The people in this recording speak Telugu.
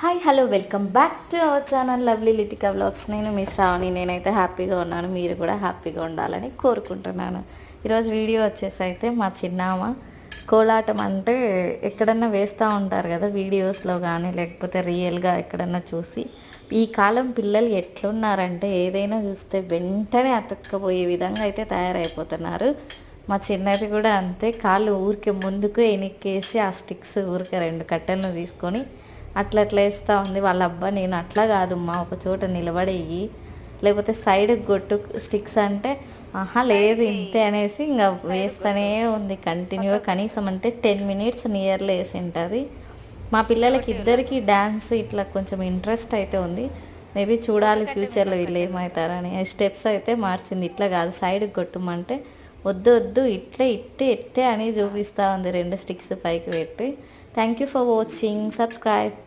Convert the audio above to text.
Hi hello welcome back to our channel lovely Litika vlogs. నేను మీ శ్రావణి. నేనైతే హ్యాపీగా ఉన్నాను, మీరు కూడా హ్యాపీగా ఉండాలని కోరుకుంటున్నాను. ఈరోజు వీడియో వచ్చేసి అయితే మా చిన్నామ కోలాటం అంటే ఎక్కడన్నా వేస్తూ ఉంటారు కదా వీడియోస్లో కానీ లేకపోతే రియల్గా ఎక్కడన్నా చూసి. ఈ కాలం పిల్లలు ఎట్లున్నారంటే ఏదైనా చూస్తే వెంటనే అతుక్కపోయే విధంగా అయితే తయారైపోతున్నారు. మా చిన్నది కూడా అంతే, కాళ్ళు ఊరికే ముందుకు వెనక్కేసి ఆ స్టిక్స్ ఊరికే రెండు కట్టెలను తీసుకొని అట్లా అట్లా వేస్తూ ఉంది. వాళ్ళ అబ్బా నేను అట్లా కాదమ్మా ఒక చోట నిలబడేయి, లేకపోతే సైడ్ కొట్టు స్టిక్స్ అంటే ఆహా లేదు ఇంతే అనేసి ఇంకా వేస్తూనే ఉంది కంటిన్యూగా. కనీసం అంటే 10 minutes నియర్లీ వేసి ఉంటుంది. మా పిల్లలకి ఇద్దరికి డ్యాన్స్ ఇట్లా కొంచెం ఇంట్రెస్ట్ అయితే ఉంది. మేబీ చూడాలి ఫ్యూచర్లో వీళ్ళు ఏమవుతారని. స్టెప్స్ అయితే మార్చింది, ఇట్లా కాదు సైడ్కి కొట్టమంటే వద్దు వద్దు ఇట్లే ఇట్టే ఇట్టే అని చూపిస్తూ ఉంది రెండు స్టిక్స్ పైకి పెట్టి. Thank you for watching, subscribe.